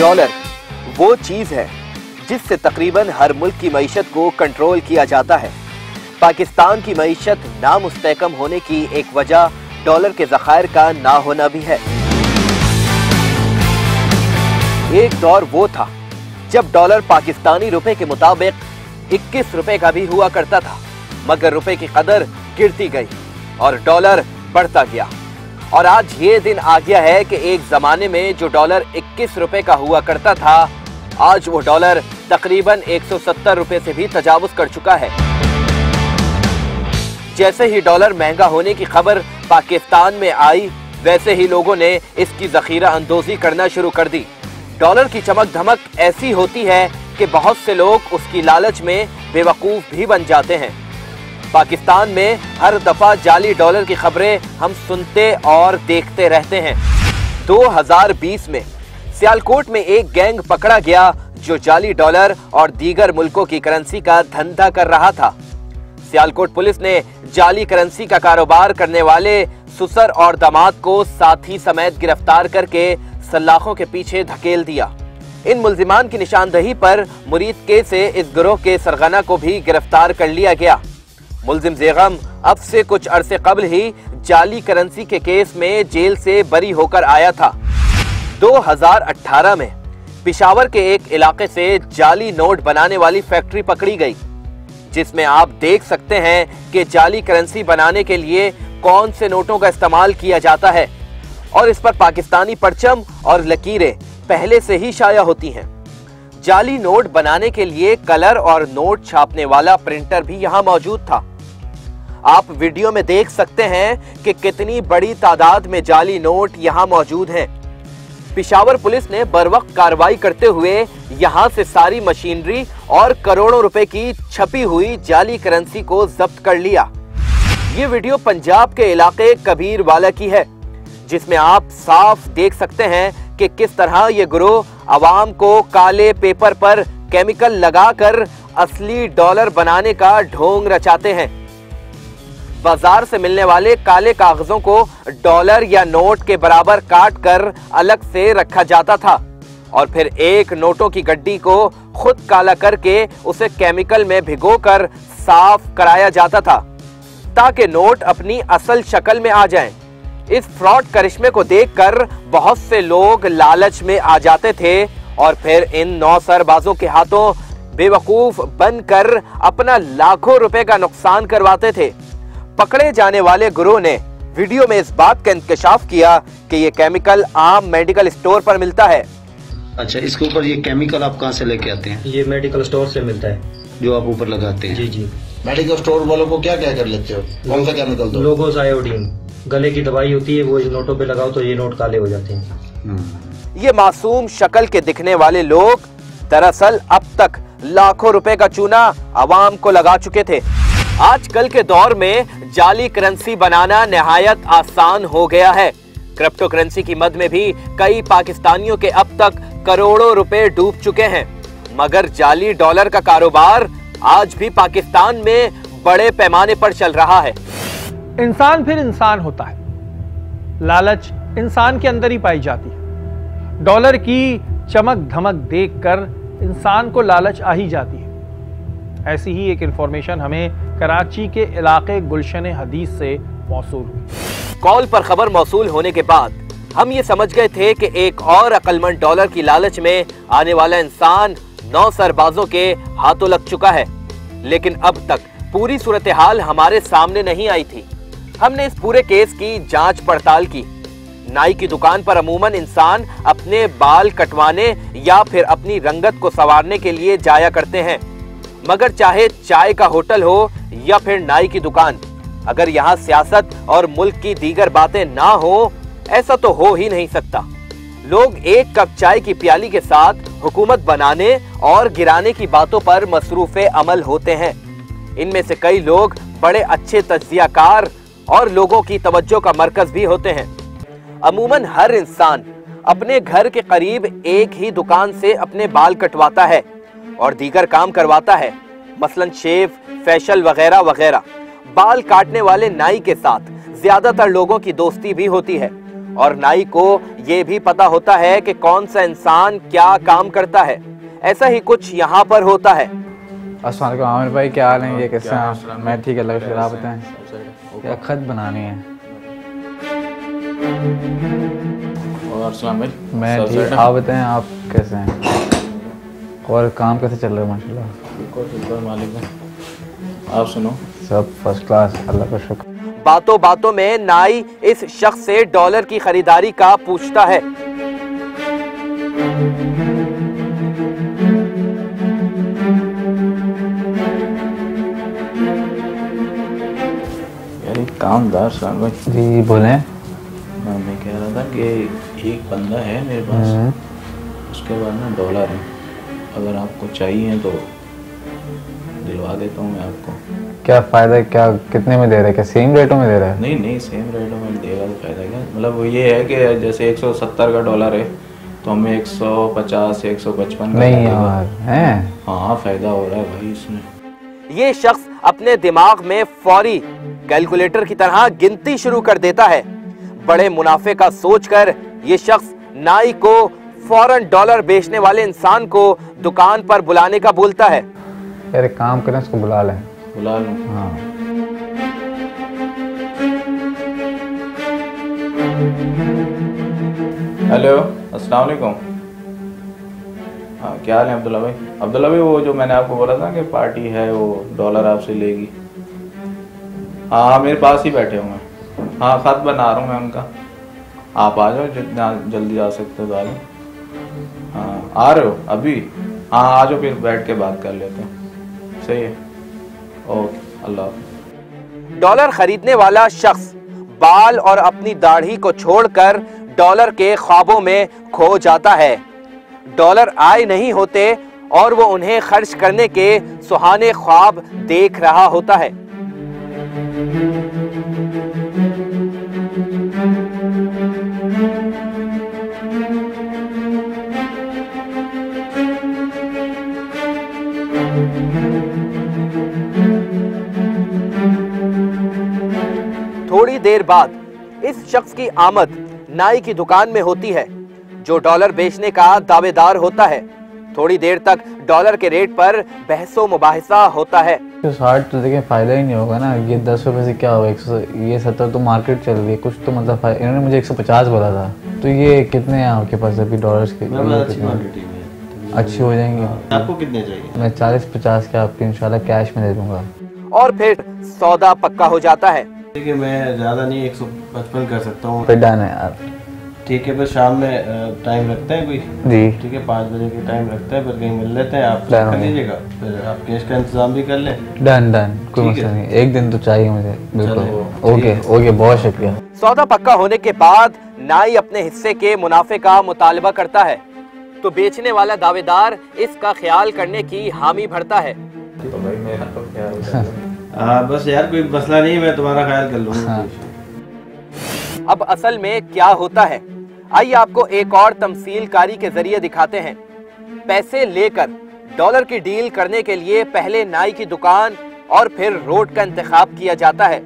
Dollar वो चीज है जिससे तकरीबन हर मुल्क की मईशत को कंट्रोल किया जाता है। पाकिस्तान की मईशत नामुस्तहकम होने की एक वजह डॉलर के ज़खायर का ना होना भी है। एक दौर वो था जब डॉलर पाकिस्तानी रुपए के मुताबिक 21 रुपए का भी हुआ करता था, मगर रुपए की कदर गिरती गई और डॉलर बढ़ता गया। और आज ये दिन आ गया है कि एक जमाने में जो डॉलर 21 रुपए का हुआ करता था, आज वो डॉलर तकरीबन 170 रुपए से भी तजावुज कर चुका है। जैसे ही डॉलर महंगा होने की खबर पाकिस्तान में आई, वैसे ही लोगों ने इसकी जखीरा अंदोजी करना शुरू कर दी। डॉलर की चमक धमक ऐसी होती है कि बहुत से लोग उसकी लालच में बेवकूफ भी बन जाते हैं। पाकिस्तान में हर दफा जाली डॉलर की खबरें हम सुनते और देखते रहते हैं। 2020 में सियालकोट में एक गैंग पकड़ा गया जो जाली डॉलर और दीगर मुल्कों की करेंसी का धंधा कर रहा था। सियालकोट पुलिस ने जाली करेंसी का कारोबार करने वाले सुसर और दामाद को साथी समेत गिरफ्तार करके सलाखों के पीछे धकेल दिया। इन मुल्जिमान की निशानदही पर मुरीद के से इस गिरोह के सरगना को भी गिरफ्तार कर लिया गया। मुल्जिम ज़ेगम अब से कुछ अरसे कबल ही जाली करेंसी के केस में जेल से बरी होकर आया था। 2018 में पिशावर के एक इलाके से जाली नोट बनाने वाली फैक्ट्री पकड़ी गई, जिसमें आप देख सकते हैं कि जाली करेंसी बनाने के लिए कौन से नोटों का इस्तेमाल किया जाता है और इस पर पाकिस्तानी परचम और लकीरें पहले से ही शाया होती हैं। जाली नोट बनाने के लिए कलर और नोट छापने वाला प्रिंटर भी यहां मौजूद था। आप वीडियो में देख सकते हैं कि कितनी बड़ी तादाद में जाली नोट यहां मौजूद हैं। पिशावर पुलिस ने बरवक्त कार्रवाई करते हुए यहां से सारी मशीनरी और करोड़ों रुपए की छपी हुई जाली करेंसी को जब्त कर लिया। ये वीडियो पंजाब के इलाके कबीरवाला की है, जिसमें आप साफ देख सकते हैं कि किस तरह ये गिरोह अवाम को काले पेपर पर केमिकल लगाकर असली डॉलर बनाने का ढोंग रचाते हैं। बाजार से मिलने वाले काले कागजों को डॉलर या नोट के बराबर काट कर अलग से रखा जाता था और फिर एक नोटों की गड्डी को खुद काला करके उसे केमिकल में भिगोकर साफ कराया जाता था ताकि नोट अपनी असल शक्ल में आ जाएं। इस फ्रॉड करिश्मे को देखकर बहुत से लोग लालच में आ जाते थे और फिर इन नौसरबाजों के हाथों बेवकूफ बनकर अपना लाखों रुपए का नुकसान करवाते थे। पकड़े जाने वाले गिरोह ने वीडियो में इस बात का इंकशाफ किया कि ये केमिकल आम मेडिकल स्टोर पर मिलता है। अच्छा, इसके ऊपर ये केमिकल आप कहाँ से लेके आते हैं? ये मेडिकल स्टोर से मिलता है जो आप ऊपर लगाते हैं। जी जी। मेडिकल स्टोर वालों को क्या क्या कर लेते हो? कौन सा केमिकल दो? लोगोस आयोडीन गले की दवाई होती है, वो इस नोटों पे लगाओ तो ये नोट काले हो जाते हैं। ये मासूम शक्ल के दिखने वाले लोग दरअसल अब तक लाखों रुपए का चूना आवाम को लगा चुके थे। आजकल के दौर में जाली करेंसी बनाना निहायत आसान हो गया है। क्रिप्टो करेंसी की मद में भी कई पाकिस्तानियों के अब तक करोड़ों रुपए डूब चुके हैं, मगर जाली डॉलर का कारोबार आज भी पाकिस्तान में बड़े पैमाने पर चल रहा है। इंसान फिर इंसान होता है, लालच इंसान के अंदर ही पाई जाती है। डॉलर की चमक धमक देखकर इंसान को लालच आ ही जाती है। ऐसी ही एक इंफॉर्मेशन हमें कराची के इलाके गुलशन हदीस से मौसूल हुई। कॉल पर खबर मौसूल होने के बाद हम ये समझ गए थे कि एक और अक्लमंद डॉलर की लालच में आने वाला इंसान नौसरबाजों के हाथों लग चुका है, लेकिन अब तक पूरी सूरत हाल हमारे सामने नहीं आई थी। हमने इस पूरे केस की जांच पड़ताल की। नाई की दुकान पर अमूमन इंसान अपने बाल कटवाने या फिर अपनी रंगत को संवारने के लिए जाया करते हैं, मगर चाहे चाय का होटल हो या फिर नाई की दुकान, अगर यहाँ सियासत और मुल्क की दीगर बातें ना हो, ऐसा तो हो ही नहीं सकता। लोग एक कप चाय की प्याली के साथ हुकूमत बनाने और गिराने की बातों पर मसरूफे अमल होते हैं। इनमें से कई लोग बड़े अच्छे तज्जियाकार और लोगों की तवज्जो का मरकज भी होते हैं। अमूमन हर इंसान अपने घर के करीब एक ही दुकान से अपने बाल कटवाता है और दीगर काम करवाता है, मसलन शेव, फेशियल वगैरह वगैरह। बाल काटने वाले नाई के साथ ज्यादातर लोगों की दोस्ती भी होती है और नाई को ये भी पता होता है कि कौन सा इंसान क्या काम करता है। ऐसा ही कुछ यहाँ पर होता है। अस्सलाम वालेकुम आमिर भाई, क्या हाल है? ये कैसे हैं आप? मैं ठीक है, अल्लाह का शुक्र। आप बताएं, क्या खत बनानी है? और अस्सलाम भाई, मैं ठीक, आप बताएं आप कैसे हैं? और काम कैसे चल रहा है? माशाल्लाह मालिक है। आप सुनो? सब फर्स्ट क्लास, अल्लाह का शुक्र। बातों बातों में नाई इस शख्स से डॉलर की खरीदारी का पूछता है। यार एक काम था सलाम भाई। जी बोलें। मैं कह रहा था कि एक बंदा है मेरे पास, उसके बाद ना डॉलर है, अगर आपको चाहिए तो दिलवा देता हूँ मैं आपको। क्या फ़ायदा है? क्या कितने में दे रहा है? क्या सेम रेटों में दे रहा है? नहीं सेम रेटों में देगा तो फ़ायदा क्या, मतलब वो ये है कि जैसे 170 का डॉलर है तो हमें 150 या 155 का नहीं यार हैं। हाँ फ़ायदा हो रहा है भाई इसमें। ये शख्स अपने दिमाग में फौरी कैलकुलेटर की तरह गिनती शुरू कर देता है। बड़े मुनाफे का सोचकर ये शख्स नाई को फौरन डॉलर बेचने वाले इंसान को दुकान पर बुलाने का बोलता है। यार एक काम करें, उसको बुला लें। बुला लूँ? हाँ। हेलो, अस्सलाम वालेकुम। हाँ क्या हाल है अब्दुल्ला भाई? अब्दुल्ला भाई वो जो मैंने आपको बोला था कि पार्टी है वो डॉलर आपसे लेगी। हाँ मेरे पास ही बैठे हुए हैं। हाँ खत बना रहा हूँ मैं उनका, आप आ जाओ जितना जल्दी आ सकते हो आ जाओ। हाँ आ रहे हो अभी? हाँ आ जाओ, फिर बैठ के बात कर लेते हैं। सही है, ओके, अल्लाह। डॉलर खरीदने वाला शख्स बाल और अपनी दाढ़ी को छोड़कर डॉलर के ख्वाबों में खो जाता है। डॉलर आए नहीं होते और वो उन्हें खर्च करने के सुहाने ख्वाब देख रहा होता है। थोड़ी देर बाद इस शख्स की आमद नाई की दुकान में होती है, जो डॉलर बेचने का दावेदार होता है। थोड़ी देर तक डॉलर के रेट पर बहसो मुबाहिसा होता है। 60 तो देखिए फायदा ही नहीं होगा ना, ये 10 रुपए से क्या होगा? ये 70 तो मार्केट चल रही है, कुछ तो मतलब इन्होंने मुझे 150 बोला था। तो ये कितने हैं आपके पास अभी डॉलर्स के? अच्छी हो जाएंगी। आपको कितने चाहिए? मैं 40-50 के आपके इंशाल्लाह कैश में दे दूंगा। और फिर सौदा पक्का हो जाता है। ठीक है, मैं ज़्यादा नहीं 155 कर सकता हूँ। फिर डन है यार। ठीक है, फिर शाम में टाइम रखते हैं कोई? जी ठीक है, 5 बजे के टाइम रखते हैं, फिर कहीं मिल लेते हैं। आप कर लीजिएगा, फिर आप कैश का इंतजाम भी कर लें। डन कोई मसला नहीं, एक दिन तो चाहिए मुझे। बिल्कुल ओके, बहुत शुक्रिया। सौदा पक्का होने के बाद नाई अपने हिस्से के मुनाफे का मुतालबा करता है, तो बेचने वाला दावेदार इसका ख्याल करने की हामी भरता है। तो भाई मेरा तो ख्याल हाँ बस यार कोई मसला नहीं, मैं तुम्हारा ख्याल कर लूँगा। अब असल में क्या होता है, आइए आपको एक और तमसीलकारी के जरिए दिखाते हैं। पैसे लेकर डॉलर की डील करने के लिए पहले नाई की दुकान और फिर रोड का इंतखाब किया जाता है,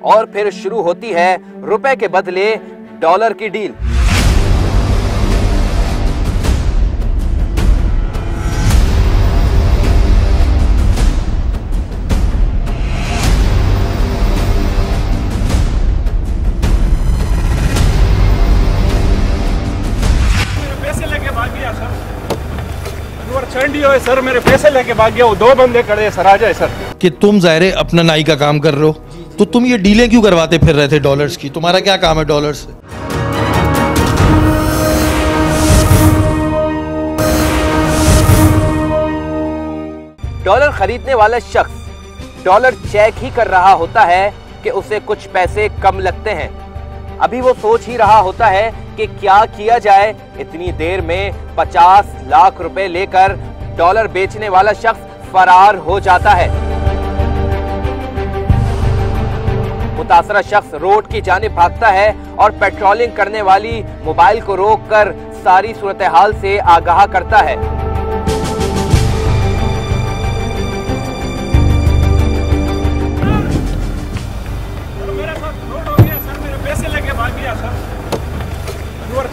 और फिर शुरू होती है रुपए के बदले डॉलर की डील। सर मेरे पैसे लेके भाग गया, वो 2 बंदे खड़े हैं सर, आ जाए सर। कि तुम ज़ाहिर अपना नाई का काम कर रहे हो, तो तुम ये डीलें क्यों करवाते फिर रहे थे डॉलर्स की? तुम्हारा क्या काम है डॉलर्स से? डॉलर खरीदने वाला शख्स डॉलर चेक ही कर रहा होता है कि उसे कुछ पैसे कम लगते हैं। अभी वो सोच ही रहा होता है कि क्या किया जाए। इतनी देर में 50 लाख रुपए लेकर डॉलर बेचने वाला शख्स फरार हो जाता है। मुतासरा शख्स रोड की जानिब भागता है और पेट्रोलिंग करने वाली मोबाइल को रोककर सारी सूरत हाल से आगाह करता है।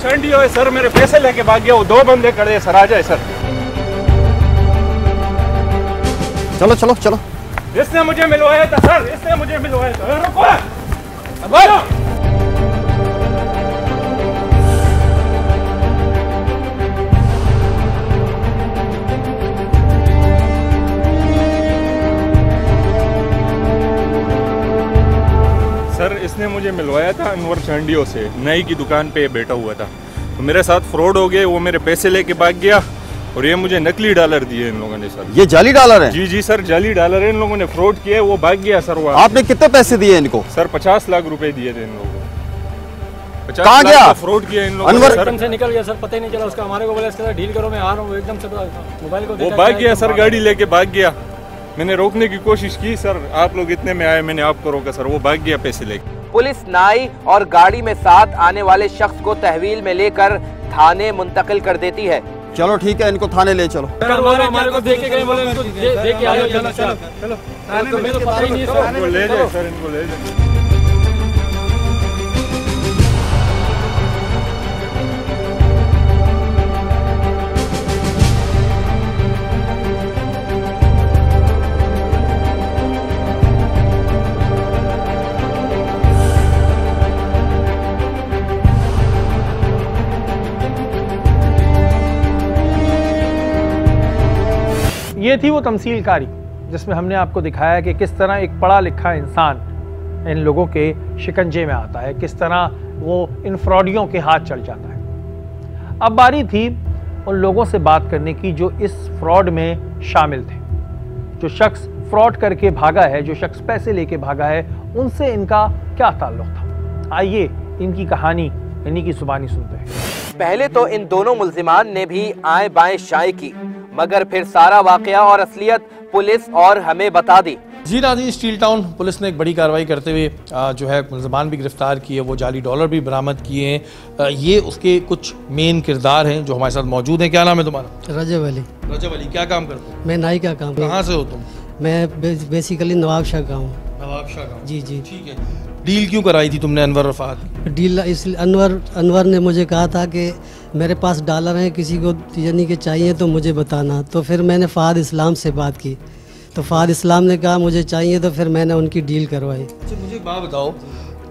चंडियो है सर, मेरे पैसे लेके भाग गया। वो 2 बंदे खड़े हैं सर, आ जाए सर। चलो चलो चलो। इसने मुझे मिलवाया था सर, इसने मुझे मिलवाया था। रुको सर, इसने मुझे मिलवाया था अनवर चंडियो से, नई की दुकान पे बैठा हुआ था। तो मेरे साथ फ्रॉड हो गए, वो मेरे पैसे लेके भाग गया और ये मुझे नकली डॉलर दिए इन लोगों ने सर। ये जाली डॉलर है? जी जी सर, जाली डॉलर है। इन लोगों ने फ्रॉड किया, वो भाग गया सर। वो आपने कितने पैसे दिए इनको? सर 50 लाख रुपए दिए थे इन लोगों को। कहाँ गया? फ्रॉड किया इन लोगों ने। एकदम से निकल गया सर, पता ही नहीं चला उसका। हमारे को बोला इसके साथ डील करो, मैं आ रहा हूँ। एकदम से मोबाइल को वो भाग गया सर, गाड़ी लेके भाग गया। मैंने रोकने की कोशिश की सर, आप लोग इतने में आए, मैंने आपको रोका सर। वो भाग गया पैसे लेके। पुलिस नाई और गाड़ी में साथ आने वाले शख्स को तहवील में लेकर थाने मुंतकिल कर देती है। चलो ठीक है, इनको थाने ले चलो। हमारे को देख के गए, बोले इनको देख के आयो। चलो चलो चलो, मेरे को पता ही नहीं सर। इनको ले जाए सर, इनको ले जाए। ये थी वो तमसीलकारी जिसमें हमने आपको दिखाया कि किस तरह एक पढ़ा लिखा इंसान इन लोगों के शिकंजे में आता है, किस तरह वो इन फ्रॉडियों के हाथ चढ़ जाता है। अब बारी थी उन लोगों से बात करने की जो इस फ्रॉड में शामिल थे। जो शख्स फ्रॉड करके भागा है, जो शख्स पैसे लेके भागा है, उनसे इनका क्या ताल्लुक था। आइए इनकी कहानी इन्हीं की जुबानी सुनते हैं। पहले तो इन दोनों मुल्जिमान ने भी आए बाएं शाये की, मगर फिर सारा वाकया और असलियत पुलिस और हमें बता दी। जी नाज़रीन, स्टील टाउन पुलिस ने एक बड़ी कार्रवाई करते हुए जो है मुल्ज़िमान भी गिरफ्तार किए, वो जाली डॉलर भी बरामद किए हैं। ये उसके कुछ मेन किरदार हैं जो हमारे साथ मौजूद हैं। क्या नाम है तुम्हारा? रजब अली। रजब अली, क्या काम करते हो? मैं नाई का काम। कहाँ से हो तुम? मैं बेसिकली नवाब शाह का हूँ। नवाब शाह का? जी जी। ठीक है। डील क्यों कराई थी तुमने अनवर रफ़ात? डील इसलिए अनवर ने मुझे कहा था कि मेरे पास डॉलर हैं, किसी को यानी कि चाहिए तो मुझे बताना। तो फिर मैंने फ़ाद इस्लाम से बात की, तो फ़ाद इस्लाम ने कहा मुझे चाहिए, तो फिर मैंने उनकी डील करवाई। अच्छा, मुझे एक बात बताओ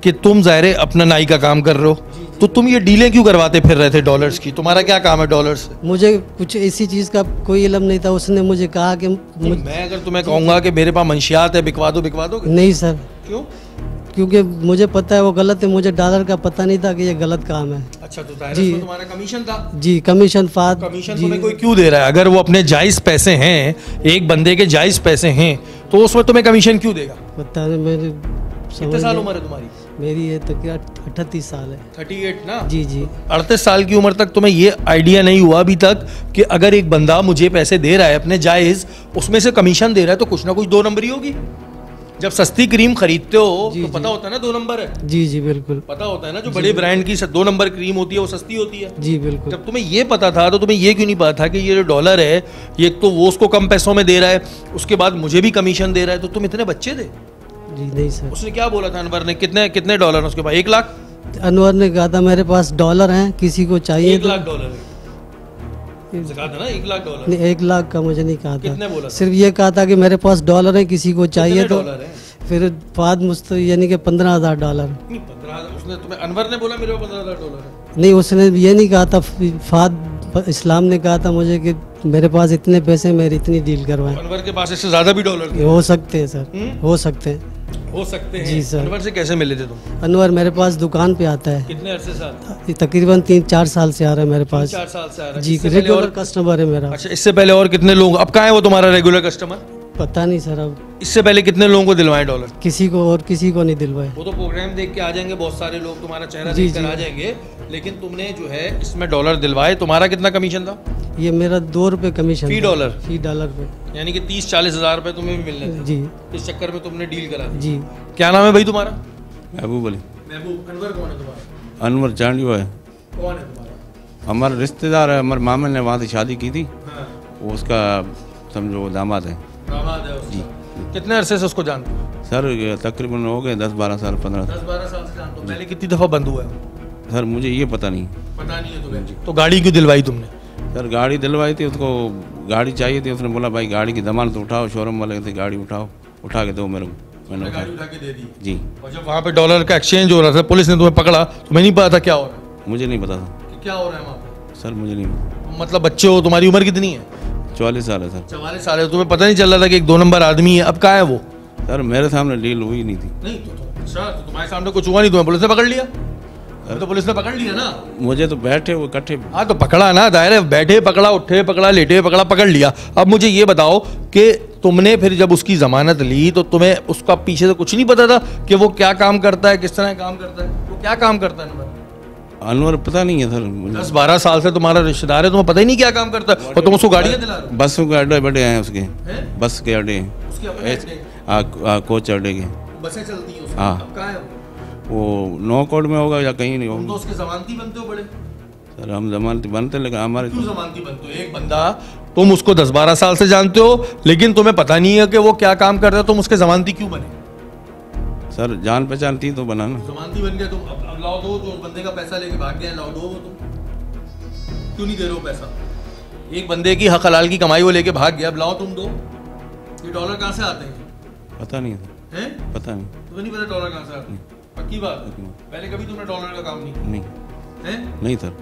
कि तुम ज़ाहिर अपना नाई का काम कर रहे हो, तो तुम ये डीलें क्यों करवाते फिर रहे थे डॉलर्स की? तुम्हारा क्या काम है डॉलर से? मुझे कुछ ऐसी चीज़ का कोई इल्म नहीं था। उसने मुझे कहा कि मैं अगर तुम्हें कहूँगा कि मेरे पास मंशियात है, बिकवा दो? नहीं सर। क्यों? क्योंकि मुझे पता है वो गलत है। मुझे डॉलर का पता नहीं था कि ये गलत काम है। अच्छा, तो जी तुम्हारा कमीशन था? जी, कमीशन तुम्हें कोई क्यों दे रहा है? अगर वो अपने जायज़ पैसे हैं, एक बंदे के जायज़ पैसे हैं, तो उसमें तुम्हें कमीशन क्यों देगा? पता नहीं। मेरे कितने साल उम्र है तुम्हारी? मेरी ये तो क्या 38 साल है। 38 ना? जी जी। 38 साल की उम्र तक तुम्हें ये आइडिया नहीं हुआ अभी तक कि अगर एक बंदा मुझे पैसे दे रहा है अपने जायज़, उसमें से कमीशन दे रहा है, तो कुछ ना कुछ 2 नंबरी होगी। जब सस्ती क्रीम खरीदते हो तो पता होता है ना 2 नंबर है। जी जी बिल्कुल पता होता है ना, जो बड़े ब्रांड की 2 नंबर क्रीम होती है वो सस्ती होती है। जी बिल्कुल। जब तुम्हें ये पता था तो तुम्हें ये क्यों नहीं पता था कि ये जो डॉलर है ये तो वो उसको कम पैसों में दे रहा है, उसके बाद मुझे भी कमीशन दे रहा है, तो तुम इतने बच्चे थे? जी नहीं सर। उसने क्या बोला था अनवर ने? कितने डॉलर उसके पास? 1 लाख? अनवर ने कहा था मेरे पास डॉलर हैं, किसी को चाहिए। 1 लाख डॉलर है? कहा था ना 1 लाख डॉलर? नहीं, 1 लाख का मुझे नहीं कहा था। कितने बोला? सिर्फ ये कहा था कि मेरे पास डॉलर है, किसी को चाहिए। तो फिर फाद मुस्त यानी कि 15,000 डॉलर। 15,000? उसने तुम्हें अनवर ने बोला मेरे पास 15,000 डॉलर है? नहीं, उसने ये नहीं कहा था। फाद इस्लाम ने कहा था मुझे कि मेरे पास इतने पैसे, मेरी इतनी डील करवाएं। अनवर के पास इससे ज्यादा भी डॉलर थे? हो सकते हैं सर, हो सकते हैं। हो सकते हैं। जी सर। अनवर से कैसे मिले थे तुम? अनवर मेरे पास दुकान पे आता है। कितने अरसे से? तकरीबन 3-4 साल से आ रहा है मेरे पास। 4 साल से आ रहा है? जी, रेगुलर कस्टमर है मेरा। अच्छा, इससे पहले और कितने लोग? अब कहाँ है वो तुम्हारा रेगुलर कस्टमर? पता नहीं सर। अब इससे पहले कितने लोगों को दिलवाए डॉलर? किसी को, और किसी को नहीं दिलवाए। वो तो प्रोग्राम देख के आ जाएंगे, बहुत सारे लोग तुम्हारा चेहरा जी, देखकर आ जाएंगे, लेकिन तुमने जो है इसमें डॉलर दिलवाए। तुम्हारा कितना कमीशन था? ये मेरा 2 रुपये कमीशन फी डॉलर? फी डॉलर पे, यानी कि 30-40 हज़ार रुपए तुम्हें भी मिलने थे। जी। इस चक्कर में तुमने डील करा जी। क्या नाम है भाई तुम्हारा? महबूब अली। महबूब। अनवर कौन है तुम्हारा? अनवर चांडियो है। कौन है तुम्हारा? हमारा रिश्तेदार है, हमारे मामा ने वहाँ से शादी की थी। हाँ। वो उसका समझो दामाद है। दामाद है उसका? कितने अरसे से उसको जानते हो? सर तकरीबन हो गए 10-12 साल, 15 साल। 10-12 साल से जानते हो। पहले कितनी दफ़ा बंद हुआ है? सर मुझे ये पता नहीं है तुम्हें? तो गाड़ी क्यों दिलवाई तुमने? सर गाड़ी दिलवाई थी, उसको गाड़ी चाहिए थी, उसने बोला भाई गाड़ी की जमानत उठाओ, शोरूम वाले थे गाड़ी उठाओ, उठा के दो मेरे को, मैंने गाड़ी उठा के दे दी जी। और जब वहाँ पे डॉलर का एक्सचेंज हो रहा था, पुलिस ने तुम्हें पकड़ा, तुम्हें नहीं पता था क्या हो रहा है? मुझे नहीं पता था क्या हो रहा है वहाँ पे? सर मुझे नहीं। मतलब बच्चे हो, तुम्हारी उम्र कितनी है? 44 साल है सर। 44 साल है, तुम्हें पता नहीं चल रहा था कि एक 2 नंबर आदमी है? अब कहाँ है वो? सर मेरे सामने डील हुई नहीं थी। नहीं तो तुम्हारे सामने कुछ हुआ नहीं, तुम्हें पुलिस ने पकड़ लिया? तो पुलिस ने पकड़ लिया ना? मुझे तो बैठे वो इकट्ठे। हाँ तो पकड़ा ना, दायरे बैठे पकड़ा, उठे पकड़ा, लेटे पकड़ा, पकड़ लिया। अब मुझे ये बताओ कि तुमने फिर जब उसकी जमानत ली तो तुम्हें उसका पीछे से कुछ नहीं पता था कि वो क्या काम करता है, किस तरह काम करता है? वो क्या काम करता है अनवर? पता नहीं है सर। 10-12 साल से तुम्हारा रिश्तेदार है, तुम्हें पता ही नहीं क्या काम करता है और तुम उसको गाड़ियाँ दिला रहे हो? बसों के अड्डे बड़े हैं उसके, बस के अड्डे, कोच अड्डे के बसें चलती हैं। हाँ कहाँ है वो? नो कोड में होगा या कहीं नहीं तुम तो होगा। उसके जमानती बनते हो बड़े? सर हम जमानती बनते, लेकिन हमारे क्यों जमानती बनते हो? एक बंदा तुम उसको 10-12 साल से जानते हो, लेकिन तुम्हें पता नहीं है कि वो क्या काम कर रहा है, तुम उसके जमानती क्यों बने? सर जान पहचान थी तो बना ना। जमानती बन गया तुम, अब लाओ दो, जो बंदे का पैसा लेके भाग गया, लाओ दो। तुम क्यों नहीं दे रहे हो पैसा? एक बंदे की हक हलाल की कमाई वो लेके भाग गया, अब लाओ तुम दो। ये डॉलर कहाँ से आते हैं? पता नहीं सर। हैं? पता नहीं। तुम्हें नहीं पता डॉलर कहाँ से आते हैं? पक्की बात? पहले कभी तुमने डॉलर का काम नहीं? हैं? नहीं सर।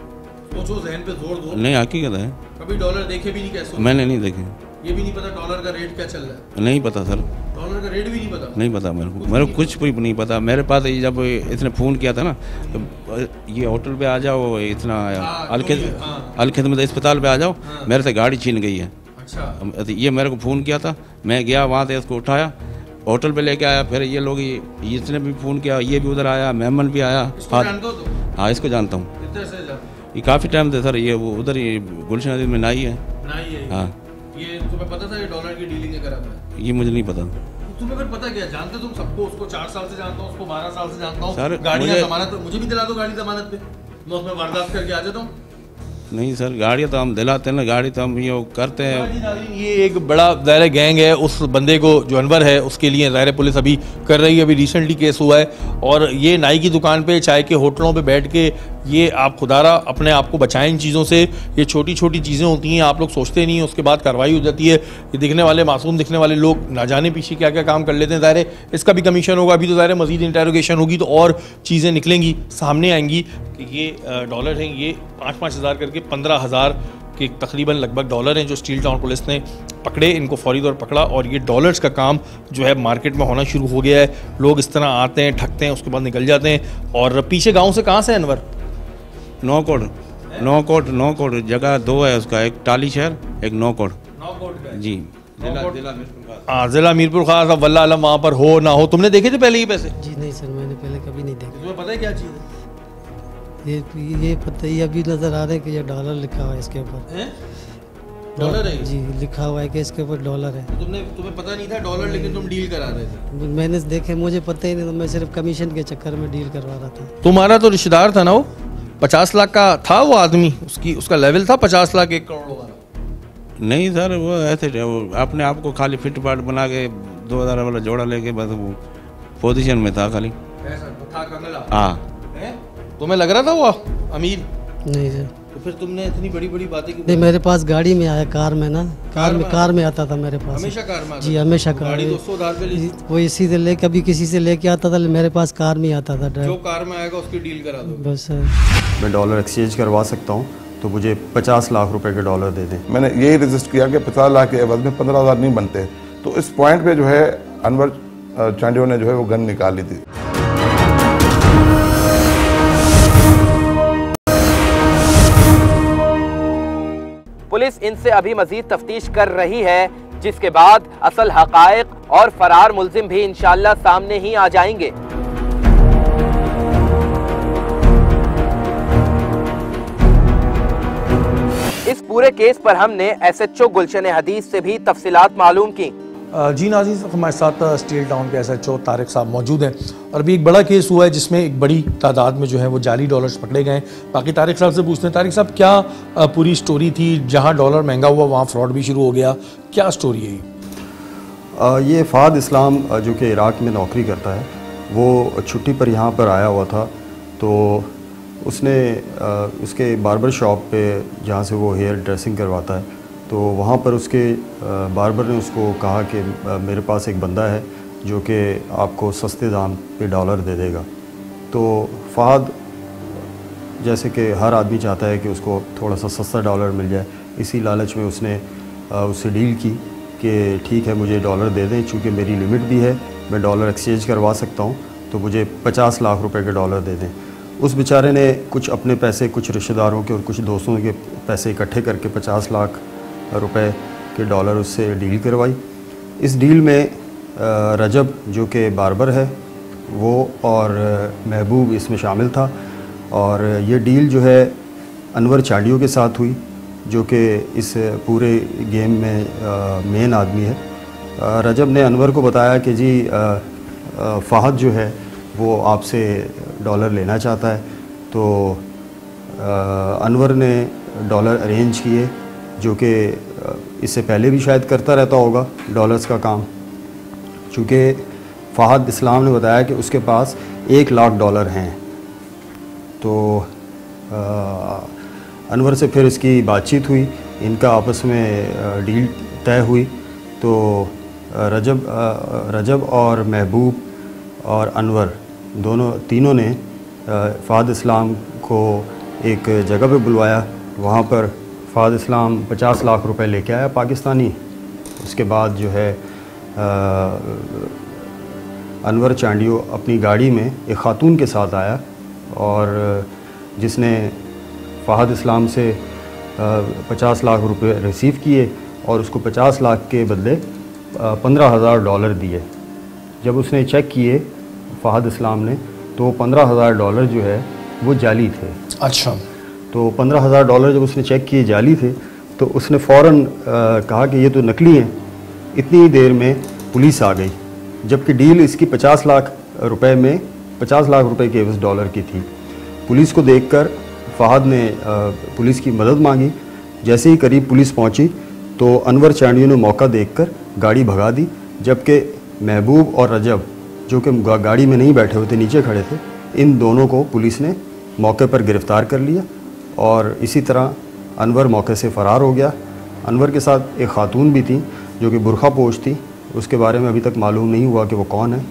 सोचो, ज़हन पे जोर दो। नहीं हकीकत है। कभी डॉलर देखे भी नहीं? कैसे? मैंने नहीं देखे। ये भी नहीं पता डॉलर का रेट क्या चल रहा है? नहीं पता सर। डॉलर का रेट भी नहीं पता? नहीं पता मेरे को कुछ भी नहीं पता। मेरे पास जब इसने फ़ोन किया था ना, तो ये होटल पे आ जाओ, इतना अलखिदमत अस्पताल पे आ जाओ, मेरे से गाड़ी छीन गई है। अच्छा। ये मेरे को फ़ोन किया था, मैं गया वहाँ से, इसको उठाया, होटल पे लेके आया। फिर ये लोग, इसने भी फ़ोन किया, ये भी उधर आया, मेमन भी आया। हाँ इसको जानता हूँ, ये काफ़ी टाइम से सर। ये वो उधर ही गुलशन नदी में नाई है। हाँ। ये तुम्हें पता था ये डॉलर की डीलिंग कर रहा है? ये मुझे नहीं पता। तुम्हें फिर पता क्या? जानते तुम सबको? उसको 4 साल से जानता हूँ, उसको 12 साल से जानता हूँ। सर गाड़ियाँ जमानत, मुझे भी दिला दो गाड़ी जमानत पे, मैं उसमें वारदात करके आ जाता हूँ। नहीं सर, गाड़ियाँ तो हम दिलाते हैं ना, गाड़ी तो हम ये करते हैं। ये एक बड़ा ज़ाहिर गैंग है। उस बंदे को जो अनवर है उसके लिए ज़ाहिर पुलिस अभी कर रही है। अभी रिसेंटली केस हुआ है और ये नाई की दुकान पे, चाय के होटलों पे बैठ के, ये आप खुदारा अपने आप को बचाएं इन चीज़ों से। ये छोटी छोटी चीज़ें होती हैं, आप लोग सोचते नहीं हैं, उसके बाद कार्रवाई हो जाती है। ये दिखने वाले मासूम दिखने वाले लोग ना जाने पीछे क्या क्या काम कर लेते हैं। ज़ाहिर इसका भी कमीशन होगा। अभी तो ज़ाहिर मज़ीद इंटेरोगेशन होगी तो और चीज़ें निकलेंगी, सामने आएंगी कि ये डॉलर हैं, ये 5-5 हज़ार करके 15,000 के तकरीबन लगभग डॉलर हैं जो स्टील टाउन पुलिस ने पकड़े। इनको फौरी तौर पकड़ा और ये डॉलर्स का काम जो है मार्केट में होना शुरू हो गया है। लोग इस तरह आते हैं, ठगते हैं, उसके बाद निकल जाते हैं। और पीछे गांव से कहाँ से अनवर? नो कोड जगह 2 है उसका, एक टाली शहर, एक नो कोड जी, जिला मीरपुर खास। अब वल्लाह आलम वहाँ पर हो ना हो, तुमने देखे थे पहले ये पैसे? जी नहीं सर, मैंने पहले कभी नहीं देखा। तुम्हें पता है क्या चीज़ है? ये पता ही अभी नज़र आ रहा है कि ये डॉलर लिखा हुआ है इसके ऊपर। डॉलर है जी, लिखा हुआ है कि इसके ऊपर डॉलर है। तुम्हें पता नहीं था डॉलर, लेकिन तुम डील करा रहे थे? मैंने देखे, मुझे पता ही नहीं था, मैं सिर्फ कमीशन के चक्कर में डील करवा रहा था। तुम्हारा तो रिश्तेदार था ना वो, 50 लाख का था वो आदमी, उसका लेवल था 50 लाख 1 करोड़ वाला? नहीं सर, वो ऐसे वो अपने आप को खाली फिट फाट बना के 2000 वाला जोड़ा लेके बस वो पोजीशन में था खाली। हाँ। तुम्हें लग रहा था वो अमीर? नहीं सर। तो फिर तुमने इतनी बड़ी बड़ी बातें क्यों? नहीं, मेरे पास गाड़ी में आया, कार में ना, कार में आता था मेरे पास। हमेशा कार में? जी हमेशा कार में। वो इसी से ले, कभी किसी से लेके आता था, मेरे पास कार में आता था। जो कार में आएगा उसकी डील करा दो बस सर। मैं डॉलर एक्सचेंज करवा सकता हूँ तो मुझे 50 लाख रुपए के डॉलर दे दें। मैंने यही रजिस्टर किया कि 50 लाख के एवज में 15,000 नहीं बनते। तो इस पॉइंट पे जो है अनवर चांडियो ने जो है वो गन निकाली थी। पुलिस इनसे अभी मजीद तफ्तीश कर रही है, जिसके बाद असल हकायक और फरार मुल्जिम भी इंशाअल्लाह सामने ही आ जाएंगे। इस पूरे केस पर हमने SHO गुलशन हदीस से भी तफसीलात मालूम की। जी नाज़रीन, हमारे साथ स्टील टाउन के SHO तारिक साहब मौजूद हैं और अभी एक बड़ा केस हुआ है जिसमें एक बड़ी तादाद में जो है वो जाली डॉलर्स पकड़े गए। बाकी तारिक साहब से पूछते हैं, तारिक साहब क्या पूरी स्टोरी थी? जहां डॉलर महंगा हुआ वहां फ्रॉड भी शुरू हो गया, क्या स्टोरी है? ये फ़ाद इस्लाम जो कि इराक़ में नौकरी करता है, वो छुट्टी पर यहाँ पर आया हुआ था। तो उसने उसके बार्बर शॉप पे जहाँ से वो हेयर ड्रेसिंग करवाता है, तो वहाँ पर उसके बार्बर ने उसको कहा कि मेरे पास एक बंदा है जो कि आपको सस्ते दाम पे डॉलर दे देगा। तो फ़हाद जैसे कि हर आदमी चाहता है कि उसको थोड़ा सा सस्ता डॉलर मिल जाए, इसी लालच में उसने उससे डील की कि ठीक है मुझे डॉलर दे दें, चूँकि मेरी लिमिट भी है, मैं डॉलर एक्सचेंज करवा सकता हूँ, तो मुझे 50 लाख रुपए के डॉलर दे दें। उस बेचारे ने कुछ अपने पैसे, कुछ रिश्तेदारों के और कुछ दोस्तों के पैसे इकट्ठे करके 50 लाख रुपए के डॉलर उससे डील करवाई। इस डील में रजब जो कि बार्बर है वो और महबूब इसमें शामिल था, और ये डील जो है अनवर चांडियो के साथ हुई जो कि इस पूरे गेम में मेन आदमी है। रजब ने अनवर को बताया कि जी फ़हाद जो है वो आपसे डॉलर लेना चाहता है, तो अनवर ने डॉलर अरेंज किए, जो कि इससे पहले भी शायद करता रहता होगा डॉलर्स का काम, चूँकि फ़हाद इस्लाम ने बताया कि उसके पास 1 लाख डॉलर हैं। तो अनवर से फिर इसकी बातचीत हुई, इनका आपस में डील तय हुई। तो रजब और महबूब और अनवर तीनों ने फ़हाद इस्लाम को एक जगह पे बुलवाया। वहाँ पर फ़हाद इस्लाम 50 लाख रुपए लेके आया पाकिस्तानी। उसके बाद जो है अनवर चांडियो अपनी गाड़ी में एक ख़ातून के साथ आया, और जिसने फ़हाद इस्लाम से 50 लाख रुपए रिसीव किए और उसको 50 लाख के बदले 15,000 डॉलर दिए। जब उसने चेक किए फ़हाद इस्लाम ने, तो 15,000 डॉलर जो है वो जाली थे। अच्छा। तो 15,000 डॉलर जब उसने चेक किए जाली थे, तो उसने फ़ौरन कहा कि ये तो नकली हैं। इतनी देर में पुलिस आ गई, जबकि डील इसकी 50 लाख रुपए में 50 लाख रुपए के एवज डॉलर की थी। पुलिस को देखकर फ़हाद ने पुलिस की मदद मांगी। जैसे ही करीब पुलिस पहुंची, तो अनवर चांडियो ने मौका देखकर गाड़ी भगा दी, जबकि महबूब और रजब जो कि गाड़ी में नहीं बैठे हुए थे, नीचे खड़े थे, इन दोनों को पुलिस ने मौके पर गिरफ़्तार कर लिया। और इसी तरह अनवर मौके से फ़रार हो गया। अनवर के साथ एक ख़ातून भी थी जो कि बुरखा पोश थी, उसके बारे में अभी तक मालूम नहीं हुआ कि वो कौन है।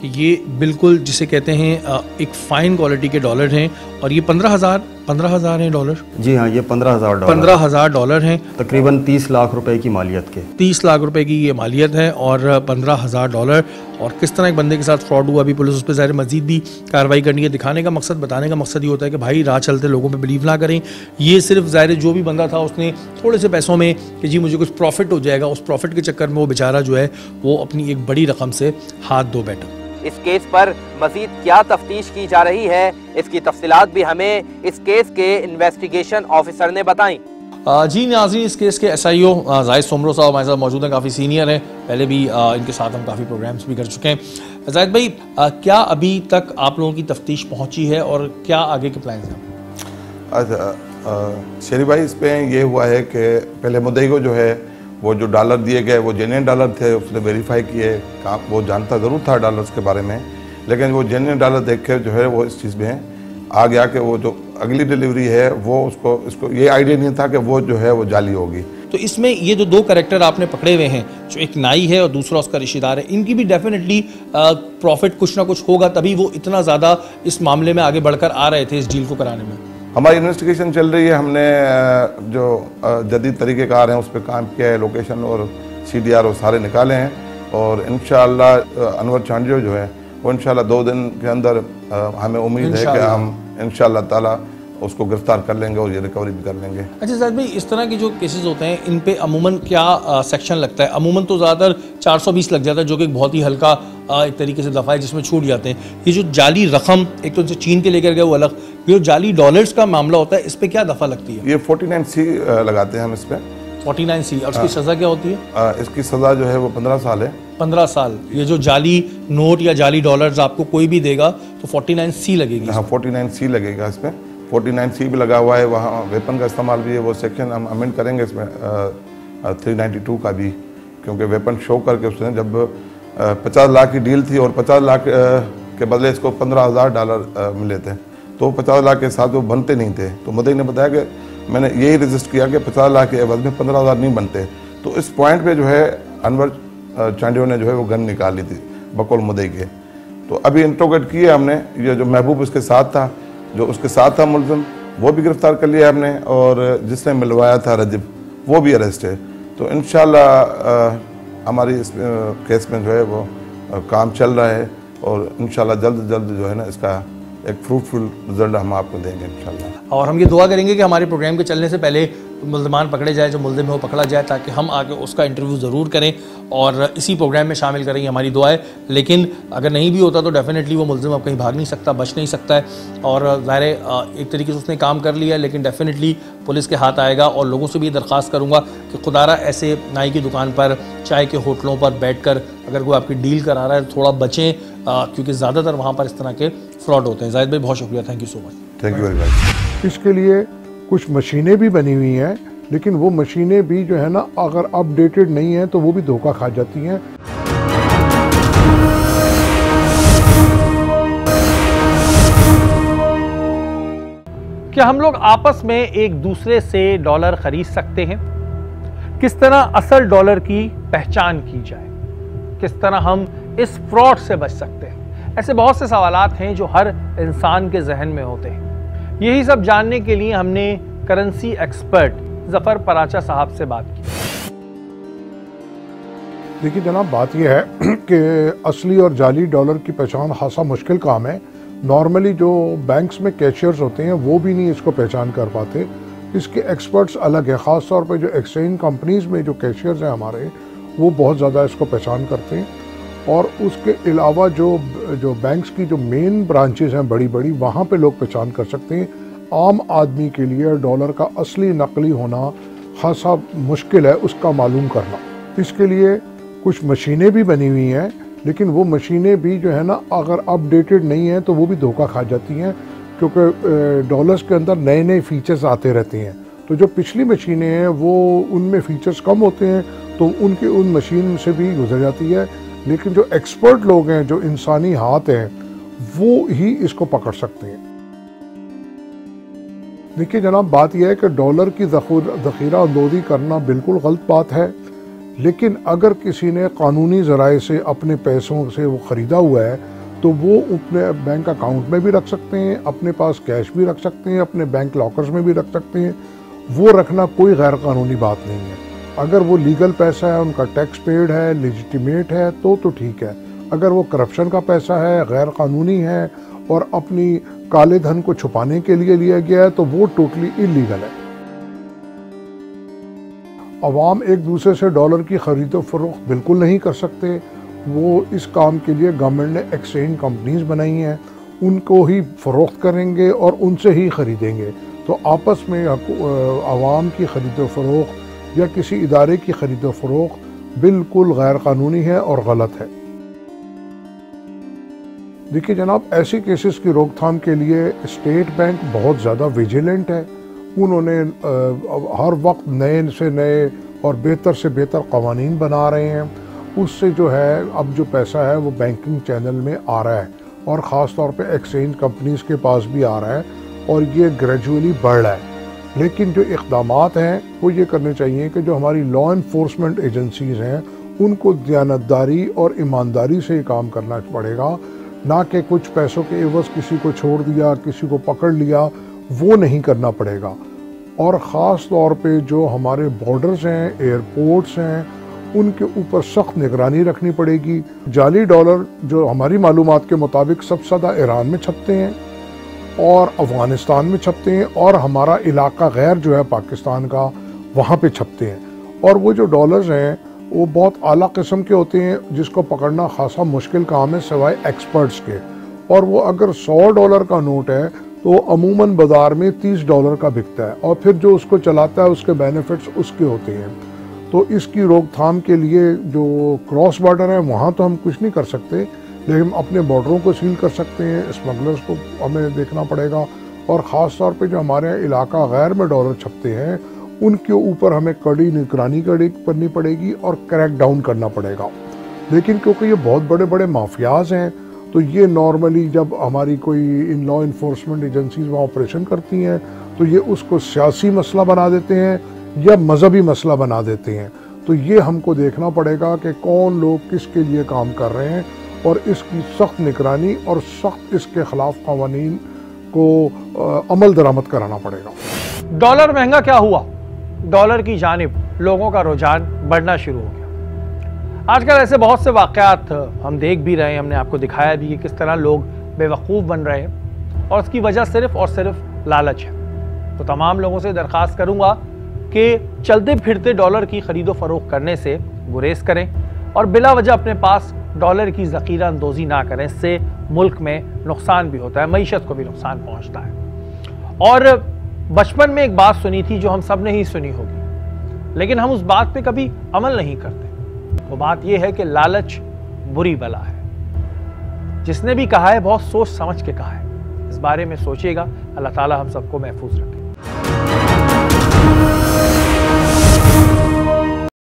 ये बिल्कुल जिसे कहते हैं एक फ़ाइन क्वालिटी के डॉलर हैं, और ये 15,000 हैं डॉलर। जी हाँ, ये 15,000 डॉलर 15,000 डॉलर हैं, तकरीबन 30 लाख रुपए की मालियत के। 30 लाख रुपए की ये मालियत है और 15,000 डॉलर। और किस तरह एक बंदे के साथ फ्रॉड हुआ, अभी पुलिस उस पर ज़ाहिर मजीद भी कार्रवाई करनी है। दिखाने का मकसद, बताने का मकसद ये होता है कि भाई राह चलते लोगों पे बिलीव ना करें। ये सिर्फ ज़ाहिर जो भी बंदा था उसने थोड़े से पैसों में कि जी मुझे कुछ प्रॉफिट हो जाएगा, उस प्रॉफिट के चक्कर में वो बेचारा जो है वो अपनी एक बड़ी रकम से हाथ धो बैठा। इस केस पर मजीद क्या तफ्तीश की जा रही है, इसकी तफसीलात भी हमें इस केस के इन्वेस्टिगेशन ऑफिसर ने बताई। जी नाज़रीन, इस केस के SIO जाहिद सोमरो साहब हमारे साथ मौजूद हैं, काफ़ी सीनियर हैं, पहले भी इनके साथ हम काफ़ी प्रोग्राम्स भी कर चुके हैं। जाहिद भाई, क्या अभी तक आप लोगों की तफ्तीश पहुंची है और क्या आगे के प्लान्स हैं? अच्छा शेरी भाई, इस पर यह हुआ है कि पहले मुद्दई को जो है वो जो डॉलर दिए गए वो जेन्युइन डॉलर थे, उसने वेरीफाई किए। वो जानता ज़रूर था डॉलर्स के बारे में, लेकिन वो जेन्युइन डॉलर देख के जो है वो इस चीज़ में आ गया कि वो जो अगली डिलीवरी है वो इसको ये आइडिया नहीं था कि वो जो है वो जाली होगी। तो इसमें ये जो 2 कैरेक्टर आपने पकड़े हुए हैं, जो एक नाई है और दूसरा उसका रिश्तेदार है, इनकी भी डेफिनेटली प्रॉफिट कुछ ना कुछ होगा, तभी वो इतना ज़्यादा इस मामले में आगे बढ़कर आ रहे थे इस डील को कराने में। हमारी इन्वेस्टिगेशन चल रही है, हमने जो जदीद तरीक़ेकार हैं उस पर काम किया है, लोकेशन और CDR वो सारे निकाले हैं, और इंशाअल्लाह अनवर चांडियो जो है वो इंशाअल्लाह 2 दिन के अंदर हमें उम्मीद है कि हम इंशाअल्लाह ताला उसको गिरफ्तार कर लेंगे और ये रिकवरी भी कर लेंगे। अच्छा जाहिद भाई, इस तरह के जो केसेस होते हैं इन पे अमूमन क्या सेक्शन लगता है? अमूमन तो ज़्यादातर 420 लग जाता है, जो कि एक बहुत ही हल्का एक तरीके से दफ़ा है जिसमें छूट जाते हैं। ये जो जाली रकम, एक तो चीन के लेकर गए वो अलग, ये जो जाली डॉलर्स का मामला होता है, इस पर क्या दफ़ा लगती है? ये 49C लगाते हैं हम इस पर। 49C, और इसकी सज़ा क्या होती है? इसकी सज़ा जो है वो 15 साल है। 15 साल। ये जो जाली नोट या जाली डॉलर्स आपको कोई भी देगा तो 49C लगेगी? हाँ, 49C लगेगा इसमें। 49C भी लगा हुआ है। वहाँ वेपन का इस्तेमाल भी है, वो सेक्शन हम अमेंड करेंगे इसमें 392 का भी, क्योंकि वेपन शो करके उसने जब 50 लाख की डील थी और 50 लाख के बदले इसको 15,000 डॉलर मिले थे, तो 50 लाख के साथ वो बनते नहीं थे। तो मुद्दई ने बताया कि मैंने यही रजिस्ट किया कि 50 लाख के एवज में 15,000 नहीं बनते। तो इस पॉइंट पे जो है अनवर चांडियो ने जो है वो गन निकाल ली थी बकौल मुद्दई के। तो अभी इंट्रोगेट किए हमने, ये जो महबूब उसके साथ था, जो उसके साथ था मुलजिम, वो भी गिरफ्तार कर लिया हमने, और जिसने मिलवाया था रजब, वो भी अरेस्ट है। तो इंशाल्लाह हमारी इस केस में जो है वो काम चल रहा है, और इंशाल्लाह जल्द जल्द जो है ना इसका एक फ्रूटफुल रिजल्ट हम आपको देंगे इंशाल्लाह। और हम ये दुआ करेंगे कि हमारे प्रोग्राम के चलने से पहले मुल्ज़मान पकड़े जाए, जो मुल्ज़िम है वो पकड़ा जाए, ताकि हम आगे उसका इंटरव्यू ज़रूर करें और इसी प्रोग्राम में शामिल करेंगे, हमारी दुआ है। लेकिन अगर नहीं भी होता तो डेफिनेटली वो मुल्ज़िम अब कहीं भाग नहीं सकता, बच नहीं सकता है, और ज़ाहिर एक तरीके से उसने काम कर लिया, लेकिन डेफिनेटली पुलिस के हाथ आएगा। और लोगों से भी दरख्वास्त करूँगा कि खुदारा ऐसे नाई की दुकान पर, चाय के होटलों पर बैठकर अगर कोई आपकी डील करा रहा है तो थोड़ा बचें, क्योंकि ज़्यादातर वहाँ पर इस तरह के फ्रॉड होते हैं। जाहिद भाई बहुत शुक्रिया, thank you so much. Thank you very much. इसके लिए कुछ मशीनें भी बनी हुई हैं, लेकिन वो मशीनें भी जो है ना अगर अपडेटेड नहीं है तो वो भी धोखा खा जाती हैं। क्या हम लोग आपस में एक दूसरे से डॉलर खरीद सकते हैं? किस तरह असल डॉलर की पहचान की जाए? किस तरह हम इस फ्रॉड से बच सकते हैं? ऐसे बहुत से सवालात हैं जो हर इंसान के जहन में होते हैं। यही सब जानने के लिए हमने करेंसी एक्सपर्ट जफर पराचा साहब से बात की। देखिए जनाब, बात यह है कि असली और जाली डॉलर की पहचान खासा मुश्किल काम है। नॉर्मली जो बैंक्स में कैशियर्स होते हैं वो भी नहीं इसको पहचान कर पाते, इसके एक्सपर्ट्स अलग हैं। ख़ास तौर पे जो एक्सचेंज कंपनीज में जो कैशियर्स हैं हमारे, वो बहुत ज़्यादा इसको पहचान करते हैं। और उसके अलावा जो बैंक्स की जो मेन ब्रांचेस हैं बड़ी बड़ी, वहाँ पे लोग पहचान कर सकते हैं। आम आदमी के लिए डॉलर का असली नकली होना खासा मुश्किल है उसका मालूम करना। इसके लिए कुछ मशीनें भी बनी हुई हैं, लेकिन वो मशीनें भी जो है ना अगर अपडेटेड नहीं है तो वो भी धोखा खा जाती हैं, क्योंकि डॉलर्स के अंदर नए नए फीचर्स आते रहते हैं। तो जो पिछली मशीनें हैं वो उनमें फीचर्स कम होते हैं, तो उन मशीन से भी गुजर जाती है। लेकिन जो एक्सपर्ट लोग हैं, जो इंसानी हाथ हैं, वो ही इसको पकड़ सकते हैं। देखिए जनाब, बात यह है कि डॉलर की ज़ख़ीरा अंदोज़ी करना बिल्कुल गलत बात है, लेकिन अगर किसी ने कानूनी ज़राए से अपने पैसों से वो ख़रीदा हुआ है तो वो अपने बैंक अकाउंट में भी रख सकते हैं, अपने पास कैश भी रख सकते हैं, अपने बैंक लॉकर्स में भी रख सकते हैं। वो रखना कोई गैर कानूनी बात नहीं है। अगर वो लीगल पैसा है, उनका टैक्स पेड है, लेजिटिमेट है, तो ठीक है। अगर वो करप्शन का पैसा है, गैर कानूनी है और अपनी काले धन को छुपाने के लिए लिया गया है, तो वो टोटली इलीगल है। अवाम एक दूसरे से डॉलर की खरीदो फरोख्त बिल्कुल नहीं कर सकते। वो इस काम के लिए गवर्नमेंट ने एक्सचेंज कंपनीज बनाई हैं, उनको ही फरोख्त करेंगे और उनसे ही ख़रीदेंगे। तो आपस में अवाम की खरीदो फरोख्त या किसी इदारे की खरीदो फरोख्त बिल्कुल गैर कानूनी है और गलत है। देखिए जनाब, ऐसे केसेस की रोकथाम के लिए स्टेट बैंक बहुत ज़्यादा विजिलेंट है। उन्होंने हर वक्त नए से नए और बेहतर से बेहतर कवानीन बना रहे हैं। उससे जो है अब जो पैसा है वो बैंकिंग चैनल में आ रहा है और ख़ास तौर पे एक्सचेंज कंपनीज के पास भी आ रहा है और ये ग्रेजुअली बढ़ रहा है। लेकिन जो इक़दामात हैं वो ये करने चाहिए कि जो हमारी लॉ इन्फोर्समेंट एजेंसीज़ हैं उनको दयानतदारी और ईमानदारी से काम करना पड़ेगा, ना कि कुछ पैसों के एवज़ किसी को छोड़ दिया, किसी को पकड़ लिया, वो नहीं करना पड़ेगा। और ख़ास तौर पे जो हमारे बॉर्डर्स हैं, एयरपोर्ट्स हैं, उनके ऊपर सख्त निगरानी रखनी पड़ेगी। जाली डॉलर जो हमारी मालूमात के मुताबिक सबसे ज़्यादा ईरान में छपते हैं और अफ़गानिस्तान में छपते हैं और हमारा इलाका गैर जो है पाकिस्तान का, वहाँ पे छपते हैं। और वो जो डॉलर्स हैं वो बहुत आला किस्म के होते हैं जिसको पकड़ना खासा मुश्किल काम है सिवाय एक्सपर्ट्स के। और वो अगर $100 का नोट है तो अमूमन बाज़ार में $30 का बिकता है और फिर जो उसको चलाता है उसके बेनिफिट्स उसके होते हैं। तो इसकी रोकथाम के लिए जो क्रॉस बॉर्डर है वहाँ तो हम कुछ नहीं कर सकते, लेकिन अपने बॉर्डरों को सील कर सकते हैं। स्मगलर्स को हमें देखना पड़ेगा और ख़ास तौर पे जो हमारे इलाका गैर में डॉलर छपते हैं उनके ऊपर हमें कड़ी निगरानी करनी पड़ेगी और क्रैक डाउन करना पड़ेगा। लेकिन क्योंकि ये बहुत बड़े बड़े माफियाज हैं तो ये नॉर्मली जब हमारी कोई इन लॉ इन्फोर्समेंट एजेंसीज वहाँ ऑपरेशन करती हैं तो ये उसको सियासी मसला बना देते हैं या मजहबी मसला बना देते हैं। तो ये हमको देखना पड़ेगा कि कौन लोग किसके लिए काम कर रहे हैं और इसकी सख्त निगरानी और सख्त इसके खिलाफ कवानीन को अमल दरामद कराना पड़ेगा। डॉलर महंगा क्या हुआ? डॉलर की जानिब लोगों का रुझान बढ़ना शुरू हो गया। आजकल ऐसे बहुत से वाकयात हम देख भी रहे हैं, हमने आपको दिखाया भी कि किस तरह लोग बेवकूफ़ बन रहे हैं और उसकी वजह सिर्फ और सिर्फ लालच है। तो तमाम लोगों से दरख्वास्त करूंगा कि चलते फिरते डॉलर की खरीदो फरोख्त करने से गुरेज करें और बिला वजह अपने पास डॉलर की ज़ख़ीरा अंदोज़ी ना करें। इससे मुल्क में नुकसान भी होता है, मईशत को भी नुकसान पहुँचता है। और बचपन में एक बात सुनी थी जो हम सब ने ही सुनी होगी, लेकिन हम उस बात पे कभी अमल नहीं करते। वो बात यह है कि लालच बुरी बला है। जिसने भी कहा है बहुत सोच समझ के कहा है। इस बारे में सोचिएगा। अल्लाह ताला हम सबको महफूज रखे।